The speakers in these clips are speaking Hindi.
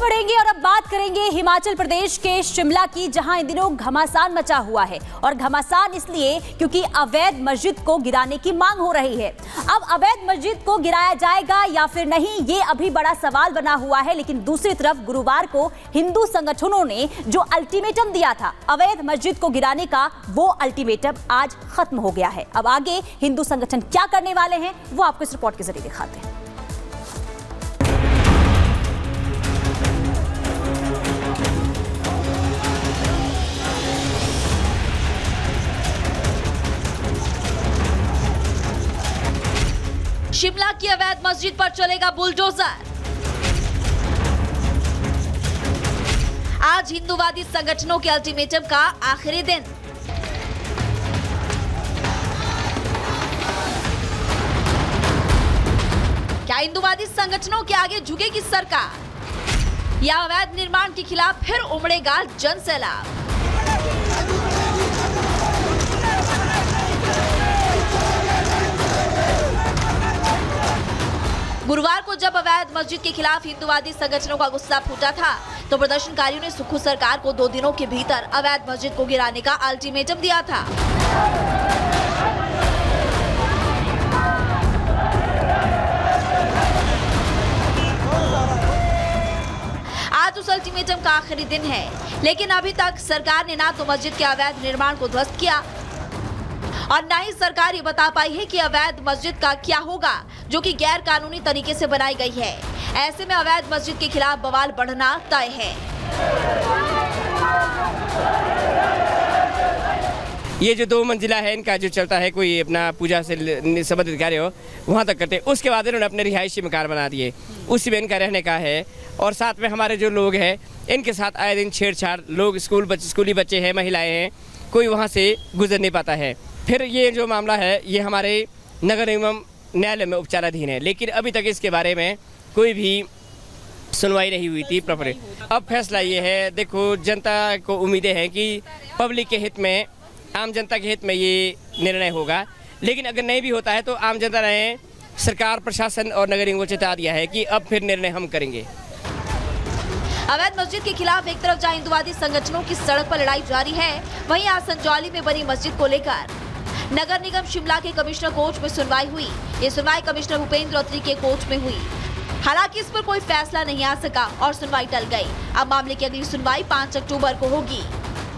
बढ़ेंगे और अब बात करेंगे हिमाचल प्रदेश के शिमला की, जहां इन दिनों घमासान मचा हुआ है। और घमासान इसलिए क्योंकि अवैध मस्जिद को गिराने की मांग हो रही है। अब अवैध मस्जिद को गिराया जाएगा या फिर नहीं, ये अभी बड़ा सवाल बना हुआ है। लेकिन दूसरी तरफ गुरुवार को हिंदू संगठनों ने जो अल्टीमेटम दिया था अवैध मस्जिद को गिराने का, वो अल्टीमेटम आज खत्म हो गया है। अब आगे हिंदू संगठन क्या करने वाले हैं वो आपको इस रिपोर्ट के जरिए दिखाते हैं। शिमला की अवैध मस्जिद पर चलेगा बुलडोजर। आज हिंदूवादी संगठनों के अल्टीमेटम का आखिरी दिन। क्या हिंदूवादी संगठनों के आगे झुकेगी सरकार या अवैध निर्माण के खिलाफ फिर उमड़ेगा जनसैलाब? गुरुवार को जब अवैध मस्जिद के खिलाफ हिंदूवादी संगठनों का गुस्सा फूटा था तो प्रदर्शनकारियों ने सुक्खू सरकार को 2 दिनों के भीतर अवैध मस्जिद को गिराने का अल्टीमेटम दिया था। आज उस अल्टीमेटम का आखिरी दिन है, लेकिन अभी तक सरकार ने ना तो मस्जिद के अवैध निर्माण को ध्वस्त किया और न ही सरकार ये बता पाई है कि अवैध मस्जिद का क्या होगा, जो कि गैर कानूनी तरीके से बनाई गई है। ऐसे में अवैध मस्जिद के खिलाफ बवाल बढ़ना तय है। ये जो 2 मंजिला है, इनका जो चलता है, कोई अपना पूजा से संबंधित कार्य हो वहाँ तक करते, उसके बाद इन्होंने अपने रिहायशी मकान बना दिए, उसी में इनका रहने का है। और साथ में हमारे जो लोग हैं इनके साथ आए दिन छेड़छाड़, लोग स्कूली बच्चे हैं, महिलाएं हैं, कोई वहाँ से गुजर नहीं पाता है। फिर ये जो मामला है ये हमारे नगर निगम न्यायालय में उपचाराधीन है, लेकिन अभी तक इसके बारे में कोई भी सुनवाई नहीं हुई थी प्रॉपर। अब फैसला ये है, देखो जनता को उम्मीदें हैं कि पब्लिक के हित में, आम जनता के हित में ये निर्णय होगा। लेकिन अगर नहीं भी होता है तो आम जनता ने सरकार, प्रशासन और नगर निगम को चेता दिया है कि अब फिर निर्णय हम करेंगे। अवैध मस्जिद के खिलाफ एक तरफ जहां हिंदूवादी संगठनों की सड़क पर लड़ाई जारी है, वहीं आज संजौली में बनी मस्जिद को लेकर नगर निगम शिमला के कमिश्नर कोच में सुनवाई हुई। ये सुनवाई कमिश्नर भूपेंद्र अत्री के कोच में हुई। हालांकि इस पर कोई फैसला नहीं आ सका और सुनवाई टल गई। अब मामले की अगली सुनवाई 5 अक्टूबर को होगी।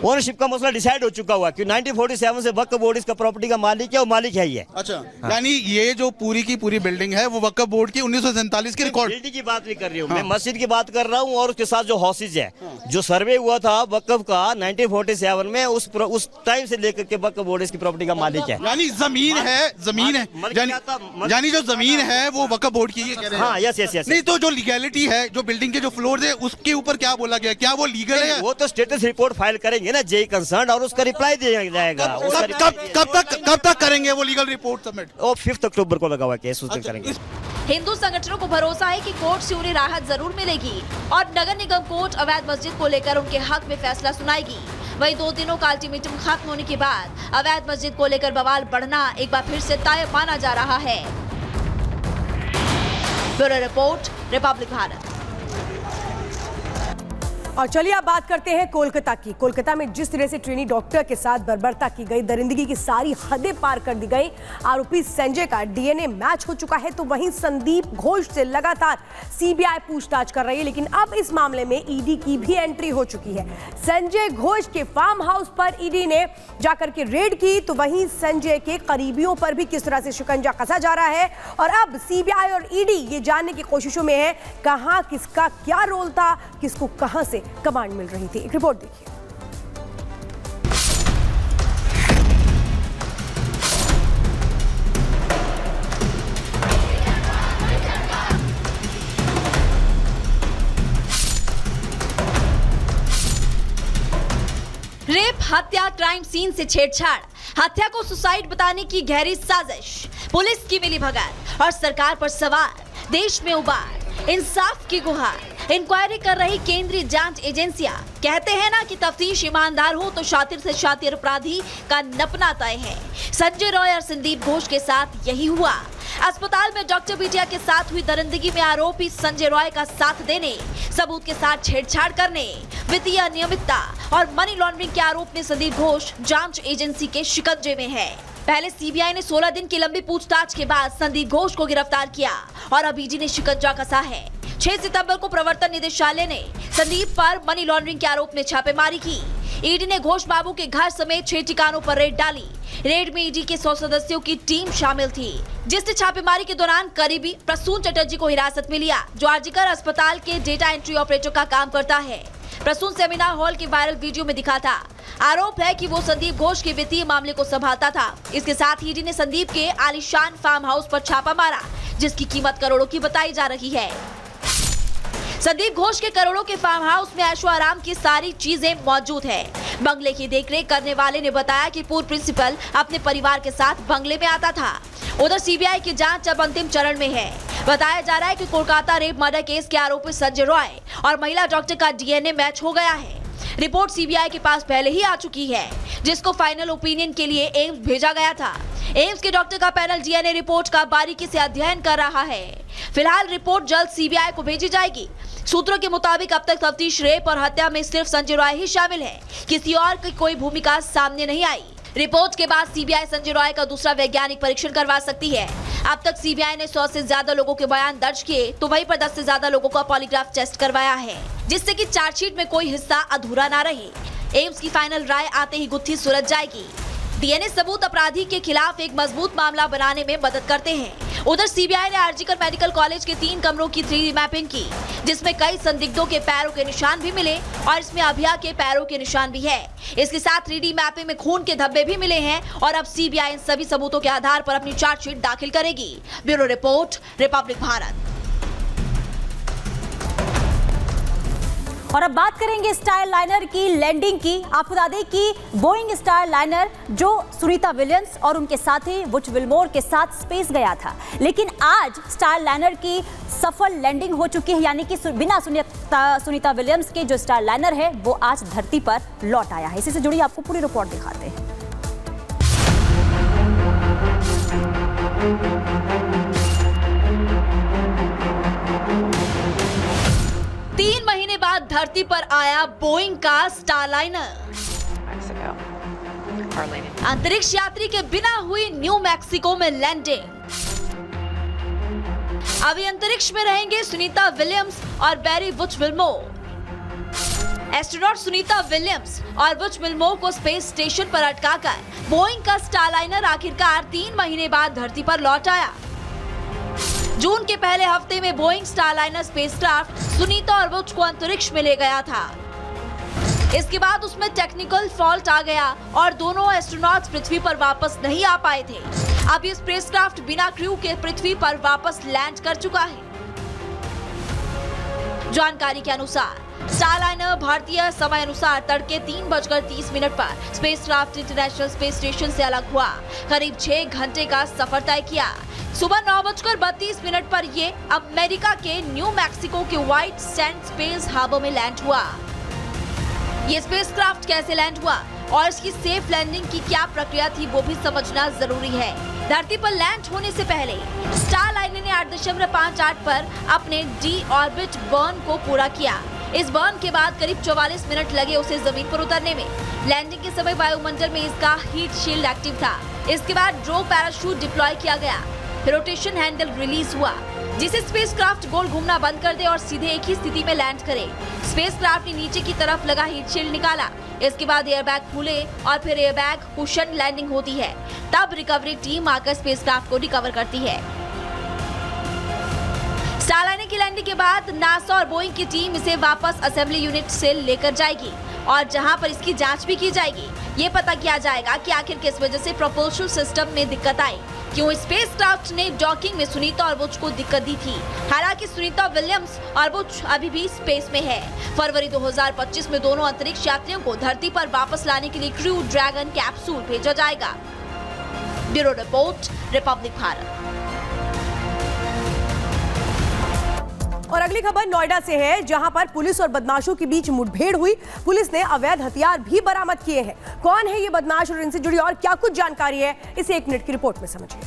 ओनरशिप का मसला डिसाइड हो चुका हुआ कि 1947 से वक्फ बोर्ड इसका प्रॉपर्टी का मालिक है और मालिक है ये। अच्छा, यानी ये जो पूरी की पूरी बिल्डिंग है वो वक्फ बोर्ड की 1947 की रिकॉर्ड। बिल्डिंग की बात नहीं कर रही हूँ, मैं मस्जिद की बात कर रहा हूँ। और उसके साथ जो हाउसेज है, जो सर्वे हुआ था वक्फ का 1947 में, उस टाइम से लेकर के वक्फ बोर्ड इसकी प्रॉपर्टी का मालिक है। यानी जमीन है, यानी जो जमीन है वो वक्फ बोर्ड की है। हाँ, यस। नहीं तो जो लीगैलिटी है, जो बिल्डिंग के जो फ्लोर है उसके ऊपर क्या बोला गया, क्या वो लीगल है? वो तो स्टेटस रिपोर्ट फाइल करेंगे ना जेई कंसर्न, और उसका रिप्लाई दिया जाएगा। कब तक करेंगे वो लीगल रिपोर्ट सबमिट? 5 अक्टूबर को लगा हुआ केस, उस दिन करेंगे। हिंदू संगठनों को भरोसा है कि कोर्ट से उन्हें राहत जरूर मिलेगी और नगर निगम कोर्ट अवैध मस्जिद को लेकर उनके हक में फैसला सुनाएगी। वहीं 2 दिनों का अल्टीमेटम खत्म होने के बाद अवैध मस्जिद को लेकर बवाल बढ़ना एक बार फिर से तय माना जा रहा है। Bureau report, Republic Bharat. और चलिए अब बात करते हैं कोलकाता की। कोलकाता में जिस तरह से ट्रेनी डॉक्टर के साथ बर्बरता की गई, दरिंदगी की सारी हदें पार कर दी गई। आरोपी संजय का डीएनए मैच हो चुका है, तो वहीं संदीप घोष से लगातार सीबीआई पूछताछ कर रही है। लेकिन अब इस मामले में ईडी की भी एंट्री हो चुकी है। संजय घोष के फार्म हाउस पर ईडी ने जाकर के रेड की, तो वहीं संजय के करीबियों पर भी किस तरह से शिकंजा कसा जा रहा है। और अब सीबीआई और ईडी ये जानने की कोशिशों में है कहां किसका क्या रोल था, किसको कहां से कमांड मिल रही थी। एक रिपोर्ट देखिए। रेप, हत्या, क्राइम सीन से छेड़छाड़, हत्या को सुसाइड बताने की गहरी साजिश, पुलिस की मिलीभगत और सरकार पर सवार, देश में उबार, इंसाफ की गुहार। इंक्वायरी कर रही केंद्रीय जांच एजेंसियां। कहते हैं ना कि तफ्तीश ईमानदार हो तो शातिर से शातिर अपराधी का नपना तय है। संजय रॉय और संदीप घोष के साथ यही हुआ। अस्पताल में डॉक्टर बिटिया के साथ हुई दरिंदगी में आरोपी संजय रॉय का साथ देने, सबूत के साथ छेड़छाड़ करने, वित्तीय अनियमितता और मनी लॉन्ड्रिंग के आरोप में संदीप घोष जांच एजेंसी के शिकंजे में है। पहले सीबीआई ने 16 दिन की लंबी पूछताछ के बाद संदीप घोष को गिरफ्तार किया और अब ईडी ने शिकंजा कसा है। 6 सितंबर को प्रवर्तन निदेशालय ने संदीप पर मनी लॉन्ड्रिंग के आरोप में छापेमारी की। ईडी ने घोष बाबू के घर समेत 6 ठिकानों पर रेड डाली। रेड में ईडी के 100 सदस्यों की टीम शामिल थी, जिसने छापेमारी के दौरान करीबी प्रसून चटर्जी को हिरासत में लिया, जो आरजीकर अस्पताल के डेटा एंट्री ऑपरेटर का काम करता है। प्रसून सेमिनार हॉल के वायरल वीडियो में दिखा था। आरोप है कि वो संदीप घोष के वित्तीय मामले को संभालता था। इसके साथ ईडी ने संदीप के आलीशान फार्म हाउस पर छापा मारा, जिसकी कीमत करोड़ों की बताई जा रही है। संदीप घोष के करोड़ों के फार्म हाउस में ऐशो आराम की सारी चीजें मौजूद है। बंगले की देखरेख करने वाले ने बताया कि पूर्व प्रिंसिपल अपने परिवार के साथ बंगले में आता था। उधर सीबीआई की जांच अब अंतिम चरण में है। बताया जा रहा है कि कोलकाता रेप मर्डर केस के आरोपी संजय रॉय और महिला डॉक्टर का डीएनए मैच हो गया है। रिपोर्ट सीबीआई के पास पहले ही आ चुकी है, जिसको फाइनल ओपिनियन के लिए एम्स भेजा गया था। एम्स के डॉक्टर का पैनल डीएनए रिपोर्ट का बारीकी से अध्ययन कर रहा है। फिलहाल रिपोर्ट जल्द सीबीआई को भेजी जाएगी। सूत्रों के मुताबिक अब तक तफ्तीश रेप और हत्या में सिर्फ संजय रॉय ही शामिल है, किसी और की कोई भूमिका सामने नहीं आई। रिपोर्ट के बाद सीबीआई संजय रॉय का दूसरा वैज्ञानिक परीक्षण करवा सकती है। अब तक सीबीआई ने 100 से ज्यादा लोगों के बयान दर्ज किए, तो वहीं पर 10 से ज्यादा लोगों का पॉलीग्राफ टेस्ट करवाया है, जिससे कि चार्जशीट में कोई हिस्सा अधूरा ना रहे। एम्स की फाइनल राय आते ही गुत्थी सुलझ जाएगी। डीएनए सबूत अपराधी के खिलाफ एक मजबूत मामला बनाने में मदद करते हैं। उधर सीबीआई ने आरजीकर मेडिकल कॉलेज के 3 कमरों की 3D मैपिंग की, जिसमें कई संदिग्धों के पैरों के निशान भी मिले और इसमें अभिया के पैरों के निशान भी है। इसके साथ 3D मैपिंग में खून के धब्बे भी मिले हैं और अब सीबीआई इन सभी सबूतों के आधार पर अपनी चार्जशीट दाखिल करेगी। Bureau report, Republic Bharat. और अब बात करेंगे स्टार लाइनर की लैंडिंग की। आपको बता दें कि बोइंग स्टार लाइनर जो सुनीता विलियम्स और उनके साथी बुच विल्मोर के साथ स्पेस गया था, लेकिन आज स्टार लाइनर की सफल लैंडिंग हो चुकी है, यानी कि बिना सुनीता विलियम्स के जो स्टार लाइनर है वो आज धरती पर लौट आया है। इसी से जुड़ी आपको पूरी रिपोर्ट दिखाते हैं। 3 महीने बाद धरती पर आया बोइंग का स्टारलाइनर। अंतरिक्ष यात्री के बिना हुई न्यू मैक्सिको में लैंडिंग। अभी अंतरिक्ष में रहेंगे सुनीता विलियम्स और Barry Butch Wilmore. Astronaut Sunita Williams और बुच विल्मोर को स्पेस स्टेशन पर अटकाकर बोइंग का स्टारलाइनर आखिरकार 3 महीने बाद धरती पर लौट आया। जून के पहले हफ्ते में बोइंग स्टारलाइनर स्पेसक्राफ्ट सुनीता और बुच को अंतरिक्ष में ले गया था। इसके बाद उसमें टेक्निकल फॉल्ट आ गया और दोनों एस्ट्रोनॉट्स पृथ्वी पर वापस नहीं आ पाए थे। अब ये स्पेसक्राफ्ट बिना क्रू के पृथ्वी पर वापस लैंड कर चुका है। जानकारी के अनुसार स्टारलाइनर भारतीय समय अनुसार तड़के 3:30 पर स्पेसक्राफ्ट इंटरनेशनल स्पेस स्टेशन से अलग हुआ। करीब 6 घंटे का सफर तय किया। सुबह 9:32 पर ये अमेरिका के न्यू मैक्सिको के व्हाइट सैंड स्पेस हार्बर में लैंड हुआ। ये स्पेसक्राफ्ट कैसे लैंड हुआ और इसकी सेफ लैंडिंग की क्या प्रक्रिया थी, वो भी समझना जरूरी है। धरती पर लैंड होने से पहले स्टारलाइनर ने 8.58 पर अपने डी ऑर्बिट बर्न को पूरा किया। इस बर्न के बाद करीब 44 मिनट लगे उसे जमीन पर उतरने में। लैंडिंग के समय वायुमंडल में इसका हीट शील्ड एक्टिव था। इसके बाद ड्रो पैराशूट डिप्लॉय किया गया। फिर रोटेशन हैंडल रिलीज हुआ, जिसे स्पेसक्राफ्ट गोल घूमना बंद कर दे और सीधे एक ही स्थिति में लैंड करे। स्पेसक्राफ्ट ने नीचे की तरफ लगा हीट शील्ड निकाला। इसके बाद एयरबैग खुले और फिर एयरबैग कुशन लैंडिंग होती है। तब रिकवरी टीम आकर स्पेसक्राफ्ट को रिकवर करती है। स्टारलाइनर की लैंडिंग के बाद नासा और बोइंग की टीम इसे वापस असेंबली यूनिट से लेकर जाएगी और जहां पर इसकी जांच भी की जाएगी। ये पता किया जाएगा कि आखिर किस वजह से प्रोपल्शन सिस्टम में दिक्कत आई, क्यों स्पेसक्राफ्ट ने डॉकिंग में सुनीता और बुच को दिक्कत दी थी। हालांकि सुनीता विलियम्स और बुच अभी भी स्पेस में है। फरवरी 2025 में दोनों अंतरिक्ष यात्रियों को धरती पर वापस लाने के लिए क्रू ड्रैगन कैप्सूल भेजा जाएगा। Bureau report, Republic Bharat. और अगली खबर नोएडा से है, जहां पर पुलिस और बदमाशों के बीच मुठभेड़ हुई। पुलिस ने अवैध हथियार भी बरामद किए हैं। कौन है ये बदमाश और इनसे जुड़ी और क्या कुछ जानकारी है, इसे 1 मिनट की रिपोर्ट में समझिए।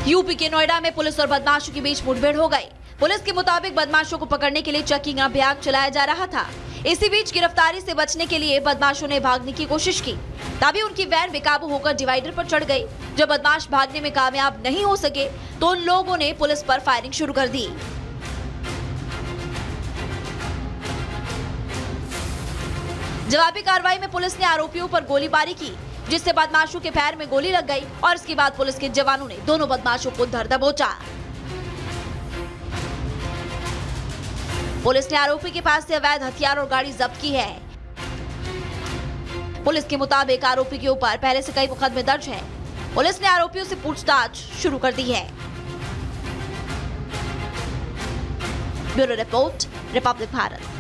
यूपी के नोएडा में पुलिस और बदमाशों के बीच मुठभेड़ हो गई। पुलिस के मुताबिक बदमाशों को पकड़ने के लिए चेकिंग अभियान चलाया जा रहा था। इसी बीच गिरफ्तारी से बचने के लिए बदमाशों ने भागने की कोशिश की, तभी उनकी वैन बेकाबू होकर डिवाइडर पर चढ़ गई। जब बदमाश भागने में कामयाब नहीं हो सके तो उन लोगों ने पुलिस पर फायरिंग शुरू कर दी। जवाबी कार्रवाई में पुलिस ने आरोपियों पर गोलीबारी की, जिससे बदमाशों के पैर में गोली लग गई और इसके बाद पुलिस के जवानों ने दोनों बदमाशों को धर दबोचा। पुलिस ने आरोपी के पास से अवैध हथियार और गाड़ी जब्त की है। पुलिस के मुताबिक आरोपी के ऊपर पहले से कई मुकदमे दर्ज हैं। पुलिस ने आरोपियों से पूछताछ शुरू कर दी है। Bureau report, Republic Bharat.